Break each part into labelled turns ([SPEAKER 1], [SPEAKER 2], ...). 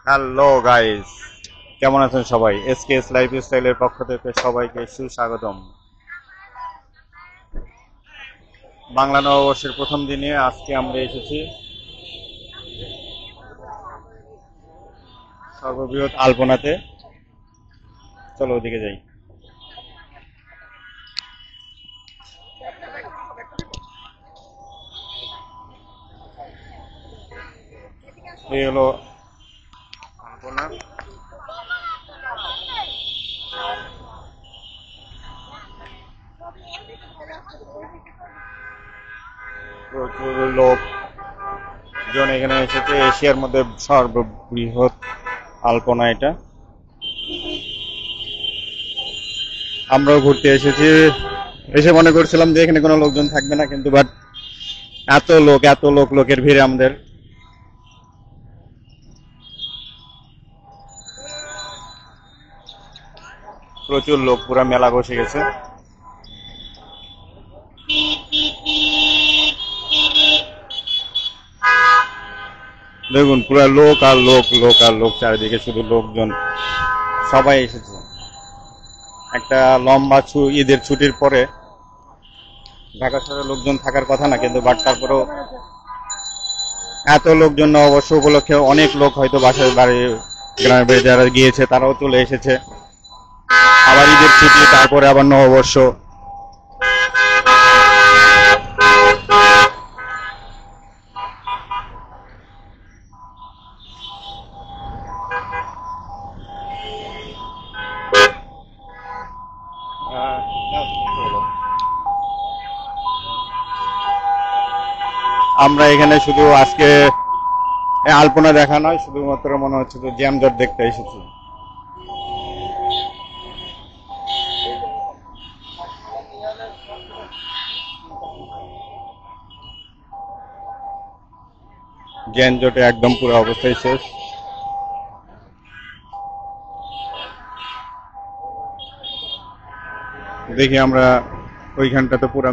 [SPEAKER 1] Hello guys, কেমন আছেন সবাই? এসকেএস লাইফস্টাইলের পক্ষ থেকে সবাইকে সুস্বাগতম। বাংলা নববর্ষের প্রথম দিনে আজকে আমরা এসেছি সর্ববৃহৎ আলপনাতে। চলো ওদিকে যাই। এই হলো আলপনা। প্রচুর লোকজন এখানে এসেছে। এশিয়ার মধ্যে সর্ববৃহৎ আলপনা এটা। আমরাও ঘুরতে এসেছি, এসে মনে করছিলাম যে এখানে কোনো লোকজন থাকবে না, কিন্তু বাট এত লোক লোকের ভিড়ে আমাদের প্রচুর লোক, পুরা মেলা বসে গেছে। দেখুন পুরা লোক আর লোক, লোক আর লোক, চারিদিকে শুধু লোকজন। সবাই এসেছে একটা লম্বা ঈদের ছুটির পরে। ঢাকা শহরে লোকজন থাকার কথা না, কিন্তু বাট তারপরেও এত লোকজন অবশ্য উপলক্ষে অনেক লোক হয়তো বাসায় বাড়ি গ্রামের বাড়ি যারা গিয়েছে তারাও চলে এসেছে। আবার ঈদের ছুটি, তারপরে আবার নববর্ষ। আমরা এখানে শুধু আজকে আলপনা দেখা নয়, শুধুমাত্র মনে হচ্ছে যে জ্যামজট দেখতে এসেছি। জ্যামজটে একদম পুরো অবস্থায় শেষ। দেখি আমরা ওইখানটাতে পুরো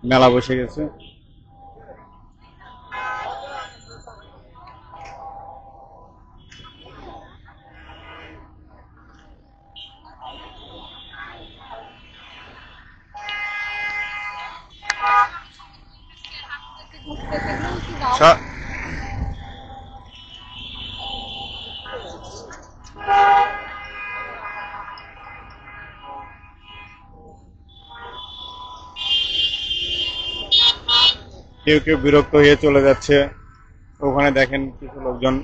[SPEAKER 1] মেলা বসে গেছে। কেউ কেউ বিরক্ত হয়ে চলে যাচ্ছে। ওখানে দেখেন কিছু লোকজন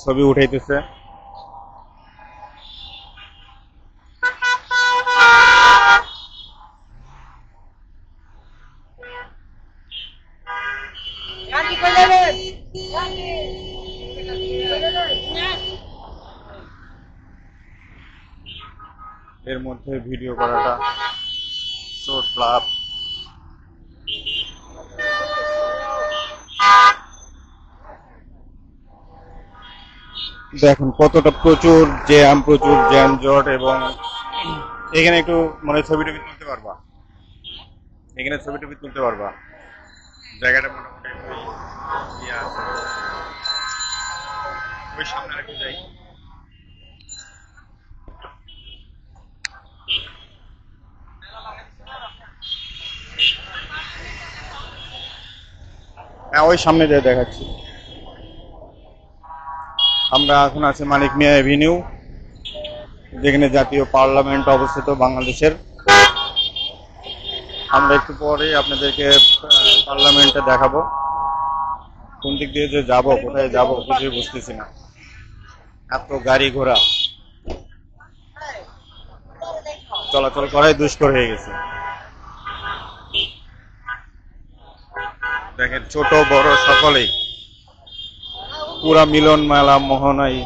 [SPEAKER 1] ছবি উঠাইতেছে। এর মধ্যে ভিডিও করাটা শর্ট লাভ। দেখুন কতটা প্রচুর জ্যাম, প্রচুর জ্যামজট। এবং এখানে একটু মানে ছবি টবি তুলতে পারবা, এখানে ছবি টবি তুলতে পারবা। জায়গাটা মোটামুটি আছে। ওই সামনে রেখে যাই। হ্যাঁ, ওই সামনে দিয়ে দেখাচ্ছি। আমরা এখন আছি মানিক মিয়া এভিনিউ, যেখানে জাতীয় পার্লামেন্ট অবস্থিত বাংলাদেশের। আমরা একটু পরে আপনাদেরকে পার্লামেন্টে দেখাবো। কোন দিক দিয়ে যে যাব, কোথায় যাব কিছুই বুঝতেছি না, এত গাড়ি ঘোড়া, চলাচল করাই দুষ্কর হয়ে গেছে। দেখেন ছোট বড় সকলেই পুরা মিলন মেলা মোহনায়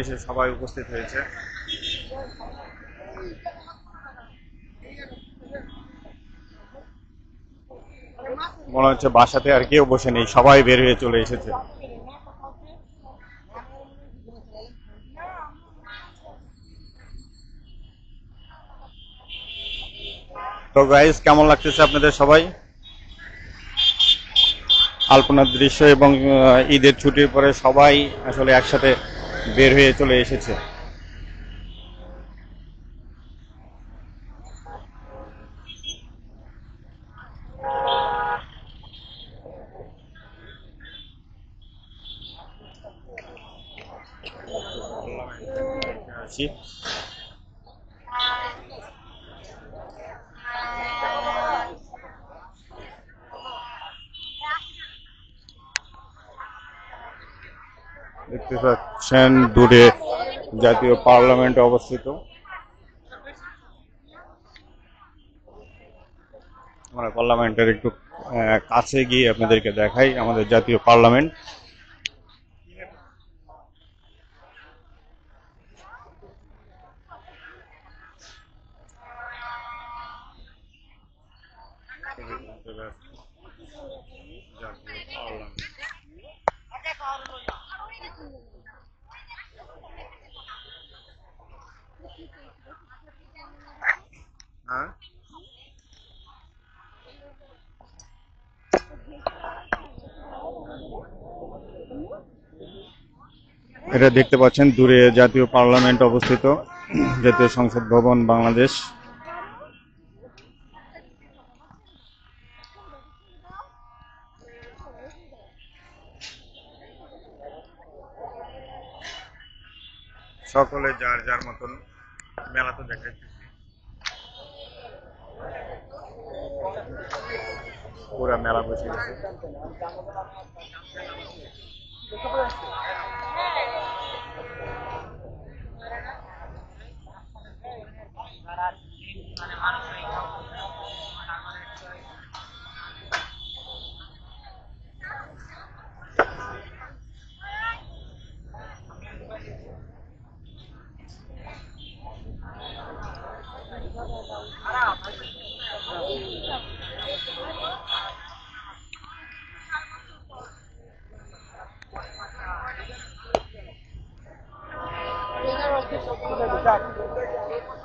[SPEAKER 1] এসে সবাই উপস্থিত হয়েছে। মনে হচ্ছে বাসাতে আর কেউ বসে নেই, সবাই বের হয়ে চলে এসেছে। তো গাইস, কেমন লাগতেছে আপনাদের সবাই? আলপনার দৃশ্য এবং ঈদের ছুটির পরে সবাই আসলে একসাথে বের হয়ে চলে এসেছে। দেখতে পাচ্ছেন দূরে জাতীয় পার্লামেন্ট অবস্থিত। আমরা পার্লামেন্টের একটু কাছে গিয়ে আপনাদেরকে দেখাই আমাদের জাতীয় পার্লামেন্ট। এটা দেখতে পাচ্ছেন দূরে জাতীয় পার্লামেন্ট অবস্থিত, জাতীয় সংসদ ভবন বাংলাদেশ। সকলে যার যার মতন মেলা তো দেখাইতেছি, পুরা মেলা বসে গেছে।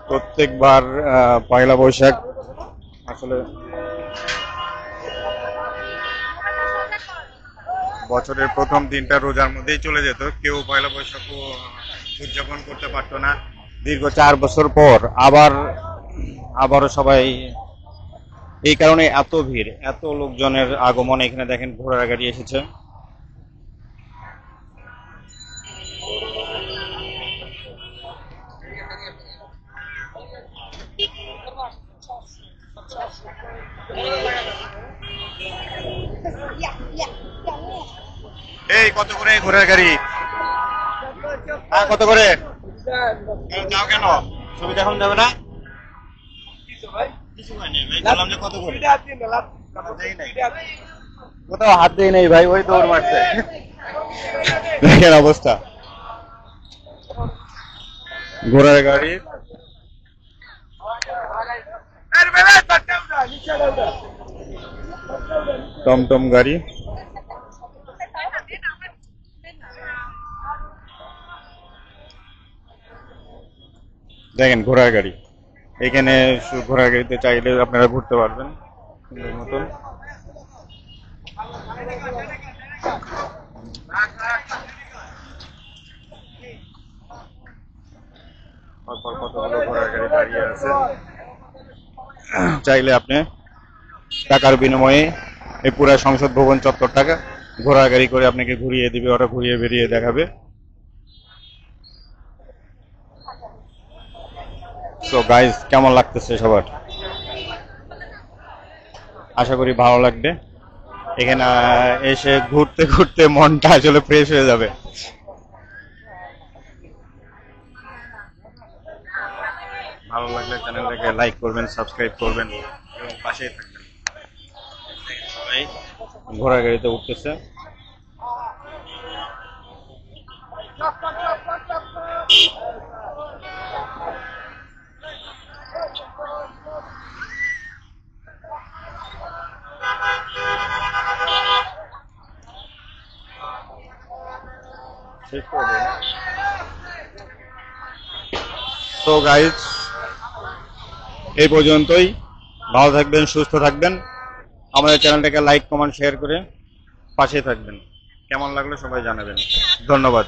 [SPEAKER 1] প্রত্যেকবার পয়লা বৈশাখ আসলে বছরের প্রথম দিনটা রোজার মধ্যেই চলে যেত, কেউ পয়লা বৈশাখ উদযাপন করতে পারতো না। দীর্ঘ 4 বছর পর আবারও সবাই, এই কারণে এত ভিড়, এত লোকজনের আগমন। এখানে দেখেন ঘোড়ার গাড়ি এসেছে। এই কত করে ঘোড়ার গাড়ি? কত করে যাও? কেন ছবি দেখানো যাবে না? কত করে? কোথাও হাত দেয় নাই ভাই, ওই দৌড় মারছে। দেখেন অবস্থা ঘোড়ার গাড়ি। টমটম গাড়ি, দেখেন ঘোড়ার গাড়ি। এখানে ঘোড়ার গাড়িতে চাইলে আপনারা ঘুরতে পারবেন সুন্দর মতন। কতগুলো ঘোড়ার গাড়ি দাঁড়িয়ে আছে, চাইলে আপনি টাকার বিনিময়ে এই পুরা সংসদ ভবন চত্বরটাকে ঘোড়ার গাড়ি করে আপনাকে ঘুরিয়ে দিবে, ওরা ঘুরিয়ে বেরিয়ে দেখাবে। সো গাইস, কেমন লাগতেছে সবার? আশা করি ভালো লাগবে। এখানে এসে ঘুরতে ঘুরতে মনটা আসলে ফ্রেশ হয়ে যাবে। ভালো লাগলে চ্যানেলটাকে লাইক করবেন, সাবস্ক্রাইব করবেন এবং পাশেই থাকবেন। সবাই ঘোড়ার গাড়িতে উঠতেছে। তো গাইস, এই পর্যন্তই। ভালো থাকবেন, সুস্থ থাকবেন। আমাদের চ্যানেলটাকে লাইক, কমেন্ট, শেয়ার করে পাশে থাকবেন। কেমন লাগলো সবাই জানাবেন। ধন্যবাদ।